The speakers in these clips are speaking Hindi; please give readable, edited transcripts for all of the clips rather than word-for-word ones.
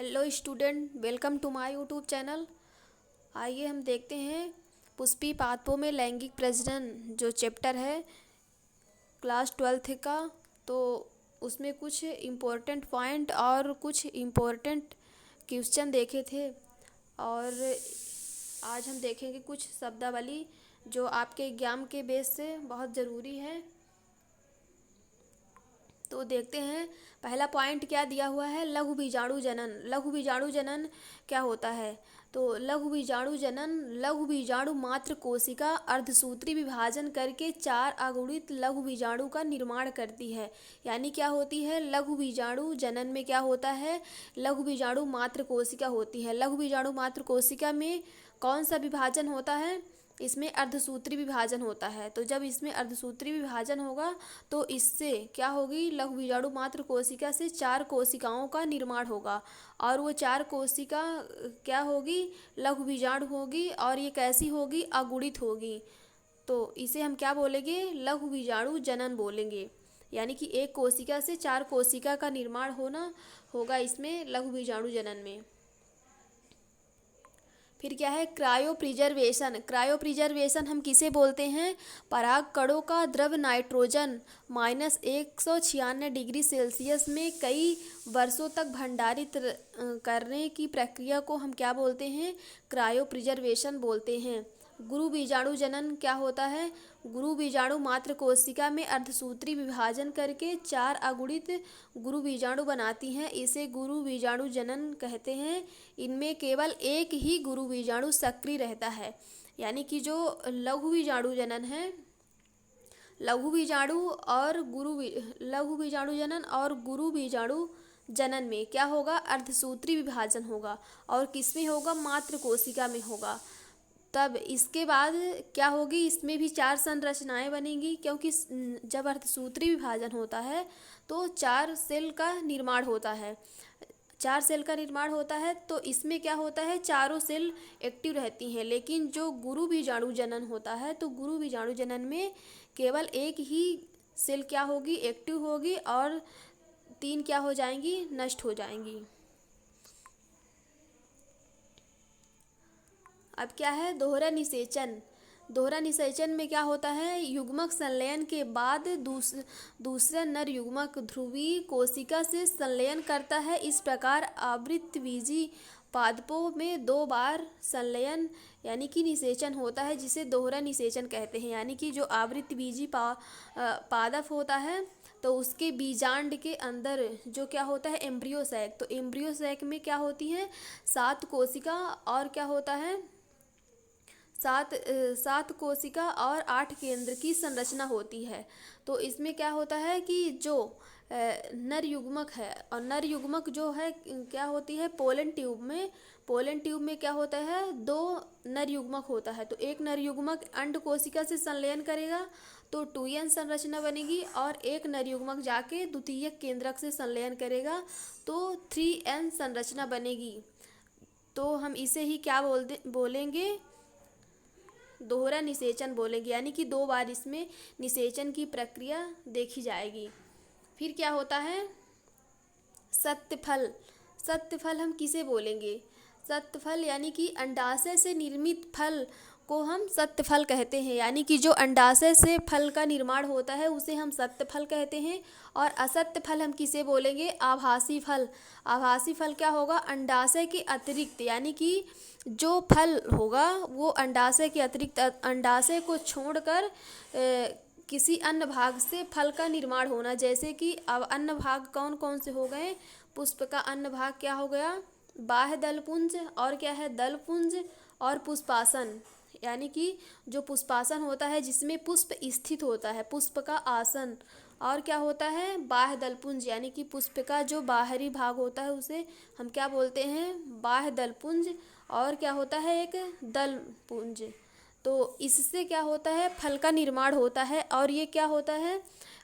Hello student, welcome to my YouTube channel. आइए हम देखते हैं पुष्पी पादपों में लैंगिक प्रजनन जो चैप्टर है क्लास 12th का। तो उसमें कुछ इम्पोर्टेंट पॉइंट और कुछ इम्पोर्टेंट क्वेश्चन देखे थे, और आज हम देखेंगे कुछ शब्दावली जो आपके एग्जाम के बेस से बहुत ज़रूरी है। तो देखते हैं पहला पॉइंट क्या दिया हुआ है। लघु बीजाणु जनन। लघु बीजाणु जनन क्या होता है? तो लघु बीजाणु मात्र कोशिका अर्धसूत्री विभाजन करके 4 अगुणित लघु बीजाणु का निर्माण करती है। यानी क्या होती है लघु बीजाणु जनन में? क्या होता है, लघु बीजाणु मात्र कोशिका होती है। लघु बीजाणु मात्र कोशिका में कौन सा विभाजन होता है? इसमें अर्धसूत्री विभाजन होता है। तो जब इसमें अर्धसूत्री विभाजन होगा तो इससे क्या होगी, लघु बीजाणु मात्र कोशिका से 4 कोशिकाओं का निर्माण होगा, और वो 4 कोशिका क्या होगी, लघु बीजाणु होगी। और ये कैसी होगी, अगुणित होगी। तो इसे हम क्या बोलेंगे, लघु बीजाणु जनन बोलेंगे। यानी कि एक कोशिका से 4 कोशिका का निर्माण होना होगा इसमें लघु बीजाणु जनन में। फिर क्या है, क्रायो प्रिजर्वेशन। क्रायो प्रिजर्वेशन हम किसे बोलते हैं? पराग कणों का द्रव नाइट्रोजन -196 डिग्री सेल्सियस में कई वर्षों तक भंडारित करने की प्रक्रिया को हम क्या बोलते हैं? क्रायो प्रिजर्वेशन बोलते हैं। गुरु बीजाणु जनन क्या होता है? गुरु बीजाणु मात्र कोशिका में अर्धसूत्री विभाजन करके 4 अगुणित गुरु बीजाणु बनाती हैं। इसे गुरु बीजाणु जनन कहते हैं। इनमें केवल एक ही गुरु बीजाणु सक्रिय रहता है। यानी कि जो लघु बीजाणु जनन है, लघु बीजाणु जनन और गुरु बीजाणु जनन में क्या होगा, अर्धसूत्री विभाजन होगा। और किसमें होगा? मात्र कोशिका में होगा। तब इसके बाद क्या होगी, इसमें भी 4 संरचनाएं बनेंगी, क्योंकि जब अर्धसूत्री विभाजन होता है तो 4 सेल का निर्माण होता है। 4 सेल का निर्माण होता है तो इसमें क्या होता है, चारों सेल एक्टिव रहती हैं। लेकिन जो गुरु बीजाणु जनन होता है तो गुरु बीजाणु जनन में केवल एक ही सेल क्या होगी, एक्टिव होगी, और 3 क्या हो जाएंगी, नष्ट हो जाएंगी। अब क्या है, दोहरा निषेचन। दोहरा निषेचन में क्या होता है, युग्मक संलयन के बाद दूसरा नर युग्मक ध्रुवीय कोशिका से संलयन करता है। इस प्रकार आवृतबीजी पादपों में 2 बार संलयन यानी कि निषेचन होता है, जिसे दोहरा निषेचन कहते हैं। यानी कि जो आवृतबीजी पादप होता है तो उसके बीजांड के अंदर जो क्या होता है, एम्ब्रियो सैक। तो एम्ब्रियो सैक में क्या होती है, 7 कोशिका, और क्या होता है, 7 कोशिका और 8 केंद्र की संरचना होती है। तो इसमें क्या होता है कि जो नर युग्मक है, और नर युग्मक जो है क्या होती है, पोलन ट्यूब में क्या होता है, 2 नर युग्मक होता है। तो एक नर युग्मक अंड कोशिका से संलयन करेगा तो 2n संरचना बनेगी, और एक नर युग्मक जाके द्वितीयक केंद्रक से संलयन करेगा तो 3n संरचना बनेगी। तो हम इसे ही क्या बोलेंगे, दोहरा निषेचन बोलेंगे। यानी कि 2 बार इसमें निषेचन की प्रक्रिया देखी जाएगी। फिर क्या होता है, सत्यफल। सत्यफल हम किसे बोलेंगे? सत्यफल यानी कि अंडाशय से निर्मित फल को हम सत्यफल कहते हैं। यानी कि जो अंडाशय से फल का निर्माण होता है उसे हम सत्यफल कहते हैं। और असत्य फल हम किसे बोलेंगे? आभासी फल। आभासी फल क्या होगा, अंडाशय के अतिरिक्त, यानी कि जो फल होगा वो अंडाशय के अतिरिक्त, अंडाशय को छोड़कर किसी अन्य भाग से फल का निर्माण होना। जैसे कि अब अन्य भाग कौन कौन से हो गए, पुष्प का अन्य भाग क्या हो गया, बाह्य दलपुंज, और क्या है, दलपुंज, और पुष्पासन। यानी कि जो पुष्पासन होता है जिसमें पुष्प स्थित होता है, पुष्प का आसन। और क्या होता है, बाह्य दलपुंज, यानी कि पुष्प का जो बाहरी भाग होता है उसे हम क्या बोलते हैं, बाह्य दलपुंज। और क्या होता है, एक दलपुंज। तो इससे क्या होता है, फल का निर्माण होता है, और ये क्या होता है,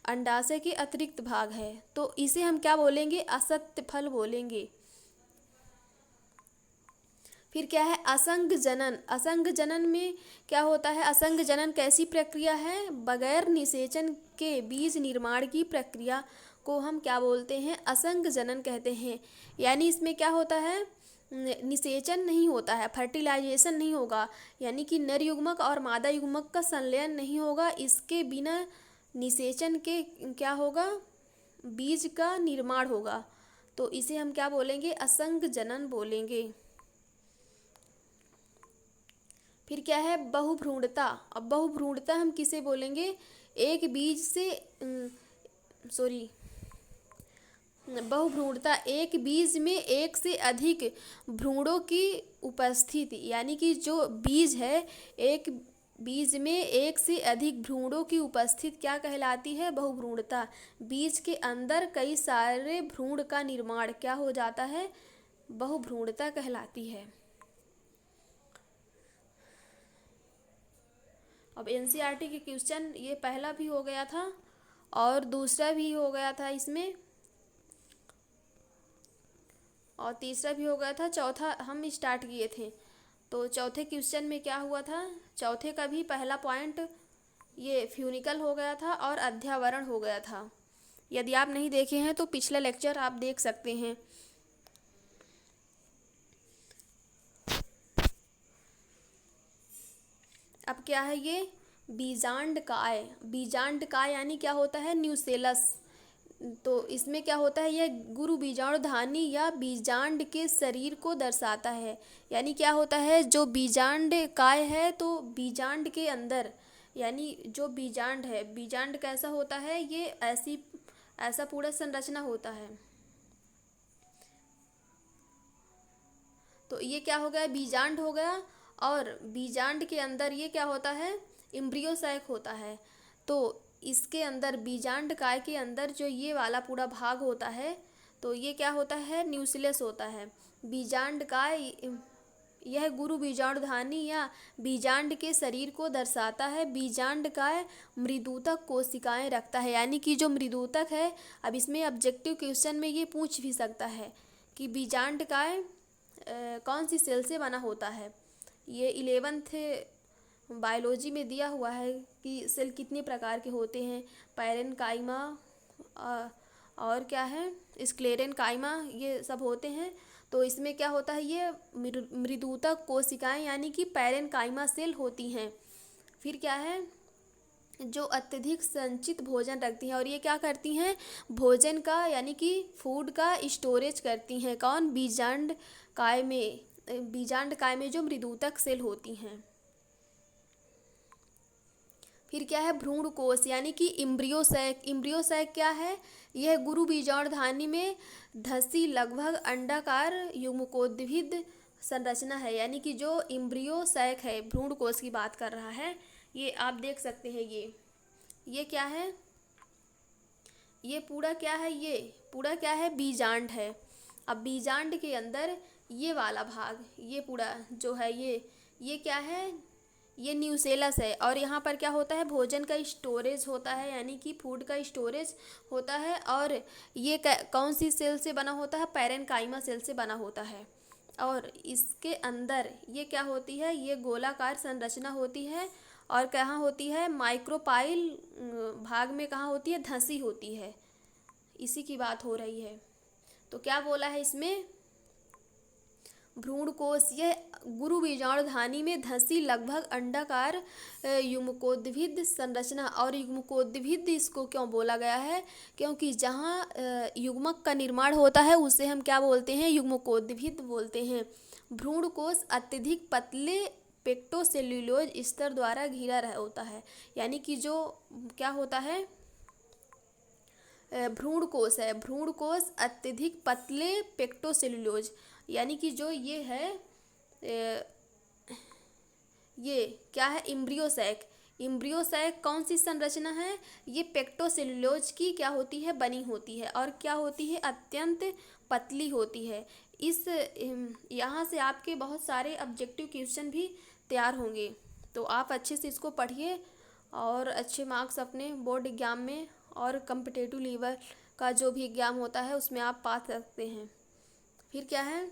अंडाशय के अतिरिक्त भाग है। तो इसे हम क्या बोलेंगे, असत्य फल बोलेंगे। फिर क्या है, असंग जनन। असंग जनन में क्या होता है, असंग जनन कैसी प्रक्रिया है, बगैर निषेचन के बीज निर्माण की प्रक्रिया को हम क्या बोलते हैं, असंग जनन कहते हैं। यानी इसमें क्या होता है, निषेचन नहीं होता है, फर्टिलाइजेशन नहीं होगा, यानी कि नर युग्मक और मादा युग्मक का संलयन नहीं होगा। इसके बिना निषेचन के क्या होगा, बीज का निर्माण होगा। तो इसे हम क्या बोलेंगे, असंग जनन बोलेंगे। फिर क्या है, बहुभ्रूणता। अब बहुभ्रूणता हम किसे बोलेंगे, एक बीज से बहुभ्रूणता एक बीज में एक से अधिक भ्रूणों की उपस्थिति, यानी कि जो बीज है, एक बीज में एक से अधिक भ्रूणों की उपस्थिति क्या कहलाती है, बहुभ्रूणता। बीज के अंदर कई सारे भ्रूण का निर्माण क्या हो जाता है, बहुभ्रूणता कहलाती है। अब एनसीईआरटी के क्वेश्चन ये पहला भी हो गया था और दूसरा भी हो गया था इसमें, और तीसरा भी हो गया था, चौथा हम स्टार्ट किए थे। तो चौथे क्वेश्चन में क्या हुआ था, चौथे का भी पहला पॉइंट ये फ्यूनिकल हो गया था और अध्यावरण हो गया था। यदि आप नहीं देखे हैं तो पिछला लेक्चर आप देख सकते हैं। अब क्या है ये, बीजांडकाय। बीजांडकाय यानी क्या होता है, न्यूसेलस। तो इसमें क्या होता है, यह गुरु बीजाणुधानी या बीजांड के शरीर को दर्शाता है। यानी क्या होता है, जो बीजांड काय है तो बीजांड के अंदर, यानी जो बीजांड है, बीजांड कैसा होता है, ये ऐसा पूरा संरचना होता है। तो ये क्या हो गया, बीजांड हो गया, और बीजांड के अंदर ये क्या होता है, इम्ब्रियो सैक होता है। तो इसके अंदर बीजांड काय के अंदर जो ये वाला पूरा भाग होता है, तो ये क्या होता है, न्यूक्लियस होता है। बीजांड काय यह गुरु बीजाणुधानी या बीजांड के शरीर को दर्शाता है। बीजांड काय मृदुतक कोशिकाएं रखता है, यानी कि जो मृदुतक है, अब इसमें ऑब्जेक्टिव क्वेश्चन में ये पूछ भी सकता है कि बीजांड काय कौन सी सेल से बना होता है। ये 11th बायोलॉजी में दिया हुआ है कि सेल कितने प्रकार के होते हैं, पैरेनकाइमा और क्या है, स्क्लेरेनकाइमा, ये सब होते हैं। तो इसमें क्या होता है, ये मृदुतक कोशिकाएं यानी कि पैरेनकाइमा सेल होती हैं। फिर क्या है, जो अत्यधिक संचित भोजन रखती हैं, और ये क्या करती हैं, भोजन का यानी कि फूड का स्टोरेज करती हैं। कौन, बीजांड काय में, बीजांड काय में जो मृदुतक सेल होती हैं। फिर क्या है, भ्रूण कोश यानी कि इम्ब्रियो सैक। इम्ब्रियो सैक क्या है, यह गुरु बीजाणुधानी में धसी लगभग अंडाकार युग्मकोद्भिद संरचना है। यानी कि जो इम्ब्रियो सैक है, भ्रूण कोश की बात कर रहा है, ये आप देख सकते हैं। ये क्या है, ये पूरा क्या है, ये पूरा क्या है, बीजांड है। अब बीजांड के अंदर ये वाला भाग, ये पूरा जो है, ये क्या है, ये न्यूसेलस है। और यहाँ पर क्या होता है, भोजन का स्टोरेज होता है, यानी कि फूड का स्टोरेज होता है। और ये कौन सी सेल से बना होता है, पैरेनकाइमा सेल से बना होता है। और इसके अंदर ये क्या होती है, ये गोलाकार संरचना होती है। और कहाँ होती है, माइक्रोपाइल भाग में कहाँ होती है, धंसी होती है। इसी की बात हो रही है। तो क्या बोला है इसमें, भ्रूण कोश यह गुरु बीजाणुधानी में धंसी लगभग अंडाकार युग्मकोद्भिद संरचना। और युग्मकोद्भिद इसको क्यों बोला गया है, क्योंकि जहाँ युग्मक का निर्माण होता है उसे हम क्या बोलते हैं, युग्मकोद्भिद बोलते हैं। भ्रूण कोश अत्यधिक पतले पेक्टोसेल्यूलोज स्तर द्वारा घिरा होता है। यानी कि जो क्या होता है, भ्रूण कोश है, भ्रूण कोश अत्यधिक पतले पेक्टोसेल्यूलोज, यानी कि जो ये है, ये क्या है, इम्ब्रियो सैक। इम्ब्रियो सैक कौन सी संरचना है, ये पेक्टोसेल्यूलोज की क्या होती है, बनी होती है। और क्या होती है, अत्यंत पतली होती है। इस यहाँ से आपके बहुत सारे ऑब्जेक्टिव क्वेश्चन भी तैयार होंगे। तो आप अच्छे से इसको पढ़िए और अच्छे मार्क्स अपने बोर्ड एग्जाम में और कॉम्पिटिटिव लेवल का जो भी एग्ज़ाम होता है उसमें आप पा सकते हैं। फिर क्या है,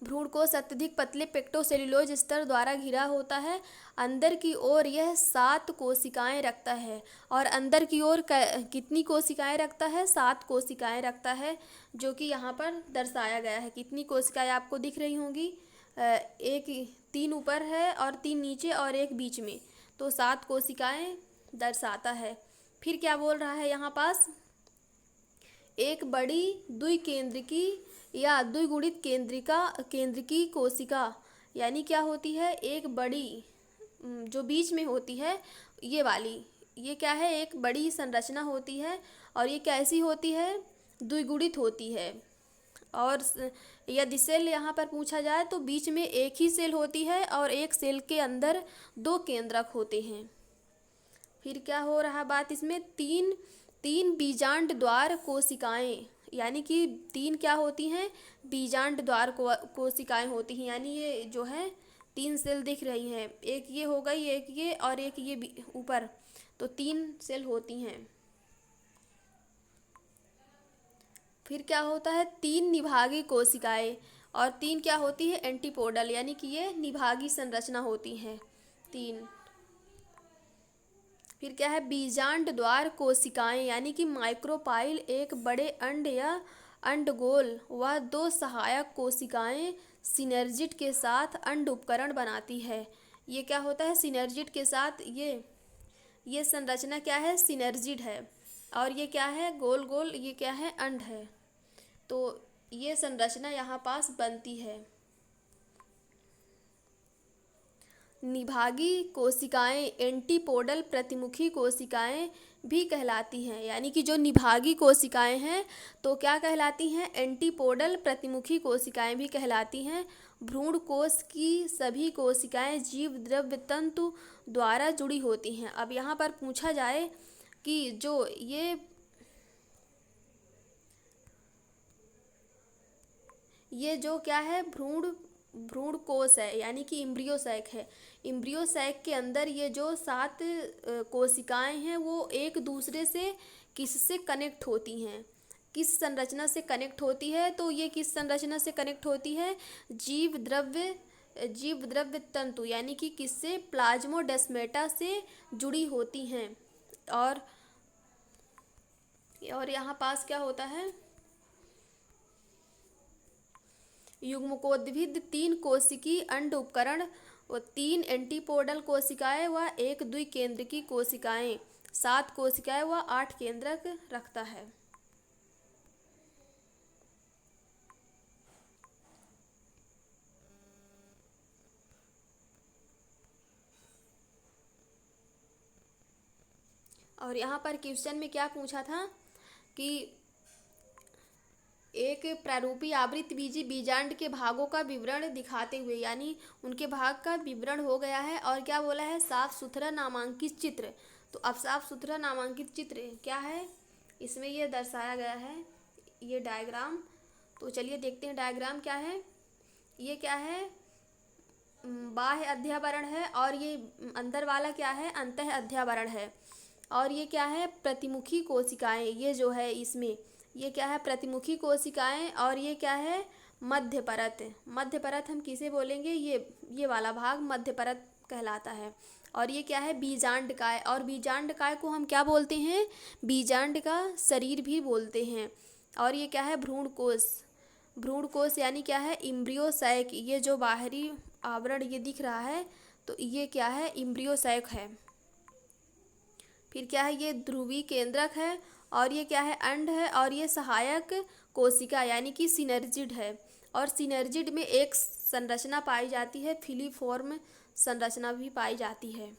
भ्रूणकोश अत्यधिक पतले पेक्टोसेल्यूलोज स्तर द्वारा घिरा होता है। अंदर की ओर यह 7 कोशिकाएं रखता है। और अंदर की ओर कितनी कोशिकाएं रखता है? 7 कोशिकाएं रखता है, जो कि यहाँ पर दर्शाया गया है। कितनी कोशिकाएं आपको दिख रही होंगी? एक 3 ऊपर है और 3 नीचे और एक बीच में, तो 7 कोशिकाएं दर्शाता है। फिर क्या बोल रहा है यहाँ पास? एक बड़ी द्विकेंद्रिकी या द्विगुणित केंद्रिकी कोशिका, यानी क्या होती है? एक बड़ी जो बीच में होती है ये वाली, ये क्या है? एक बड़ी संरचना होती है। और ये कैसी होती है? द्विगुणित होती है। और यदि सेल यहाँ पर पूछा जाए तो बीच में एक ही सेल होती है और एक सेल के अंदर 2 केंद्रक होते हैं। फिर क्या हो रहा बात इसमें? तीन बीजांड द्वार कोशिकाएं, यानी कि 3 क्या होती हैं? बीजांड द्वार कोशिकाएं होती हैं। यानी ये जो है 3 सेल दिख रही हैं, एक ये हो गई, एक ये और एक ये ऊपर, तो 3 सेल होती हैं। फिर क्या होता है? 3 निभागी कोशिकाएं, और 3 क्या होती है? एंटीपोडल, यानी कि ये निभागी संरचना होती हैं 3। फिर क्या है? बीजांड द्वार कोशिकाएं, यानी कि माइक्रोपाइल, एक बड़े अंड या अंडगोल व 2 सहायक कोशिकाएं सिनर्जिड के साथ अंड उपकरण बनाती है। ये क्या होता है? सिनर्जिड के साथ ये संरचना क्या है? सिनर्जिड है। और ये क्या है? गोल गोल, ये क्या है? अंड है। तो ये संरचना यहाँ पास बनती है। निभागी कोशिकाएं एंटीपोडल प्रतिमुखी कोशिकाएं भी कहलाती हैं। यानी कि जो निभागी कोशिकाएं हैं तो क्या कहलाती हैं? एंटीपोडल प्रतिमुखी कोशिकाएं भी कहलाती हैं। भ्रूण कोश की सभी कोशिकाएं जीव द्रव्य तंतु द्वारा जुड़ी होती हैं। अब यहाँ पर पूछा जाए कि जो ये जो क्या है? भ्रूण कोश है, यानी कि इम्ब्रियो सैक है। इम्ब्रियो सैक के अंदर ये जो 7 कोशिकाएं हैं वो एक दूसरे से किससे कनेक्ट होती हैं? किस संरचना से कनेक्ट होती है? तो ये किस संरचना से कनेक्ट होती है? जीव द्रव्य तंतु, यानी कि किससे? प्लाज्मोडेस्माटा से जुड़ी होती हैं। और यहाँ पास क्या होता है? युग्मकोद्भिद 3 कोशिकी अंड उपकरण और 3 एंटीपोडल कोशिकाएं व 1 द्विकेंद्रिकी कोशिकाएं, 7 कोशिकाएं व 8 केंद्रक रखता है। और यहाँ पर क्वेश्चन में क्या पूछा था कि एक प्रारूपी आवृत्त बीजी बीजांड के भागों का विवरण दिखाते हुए, यानी उनके भाग का विवरण हो गया है। और क्या बोला है? साफ सुथरा नामांकित चित्र। तो अब साफ सुथरा नामांकित चित्र क्या है? इसमें यह दर्शाया गया है, ये डायग्राम। तो चलिए देखते हैं डायग्राम क्या है। ये क्या है? बाह्य अध्यावरण है, और ये अंदर वाला क्या है? अंतः अध्यावरण है। और ये क्या है? प्रतिमुखी कोशिकाएं। ये जो है इसमें ये क्या है? प्रतिमुखी कोशिकाएं। और ये क्या है? मध्य परत। मध्य परत हम किसे बोलेंगे? ये वाला भाग मध्य परत कहलाता है। और ये क्या है? बीजांडकाय। और बीजांडकाय को हम क्या बोलते हैं? बीजांड का शरीर भी बोलते हैं। और ये क्या है? भ्रूणकोश। भ्रूणकोश यानी क्या है? Embryo sac. ये जो बाहरी आवरण ये दिख रहा है तो ये क्या है? इम्ब्रियो सैक है। फिर क्या है? ये ध्रुवी केंद्रक है। और ये क्या है? अंड है। और ये सहायक कोशिका, यानी कि सिनर्जिड है। और सिनर्जिड में एक संरचना पाई जाती है, फिलीफॉर्म संरचना भी पाई जाती है।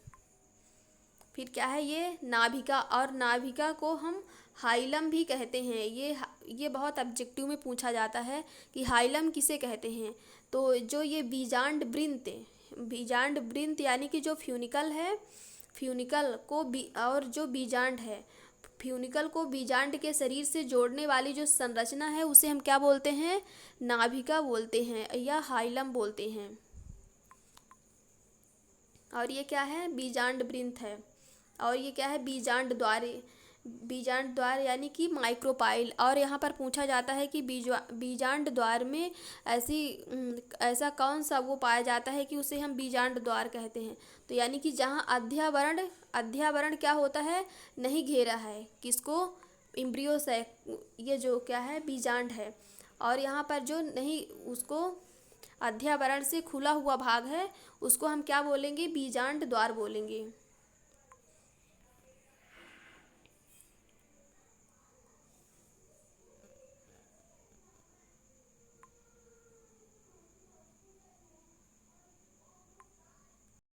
फिर क्या है? ये नाभिका। और नाभिका को हम हाइलम भी कहते हैं। ये बहुत ऑब्जेक्टिव में पूछा जाता है कि हाइलम किसे कहते हैं। तो जो ये बीजांड वृंत यानी कि जो फ्यूनिकल है, फ्यूनिकल को और जो बीजांड है, फ्यूनिकल को बीजांड के शरीर से जोड़ने वाली जो संरचना है उसे हम क्या बोलते हैं? नाभिका बोलते हैं या हाइलम बोलते हैं। और ये क्या है? बीजांड वृंत है। और ये क्या है? बीजांड द्वारे। बीजांड द्वार यानी कि माइक्रोपाइल। और यहाँ पर पूछा जाता है कि बीजांड द्वार में ऐसा कौन सा वो पाया जाता है कि उसे हम बीजांड द्वार कहते हैं। तो यानी कि जहाँ अध्यावरण क्या होता है, नहीं घेरा है किसको, इम्ब्रियो से, ये जो क्या है बीजांड है। और यहाँ पर जो नहीं उसको अध्यावरण से खुला हुआ भाग है उसको हम क्या बोलेंगे, बीजांड द्वार बोलेंगे।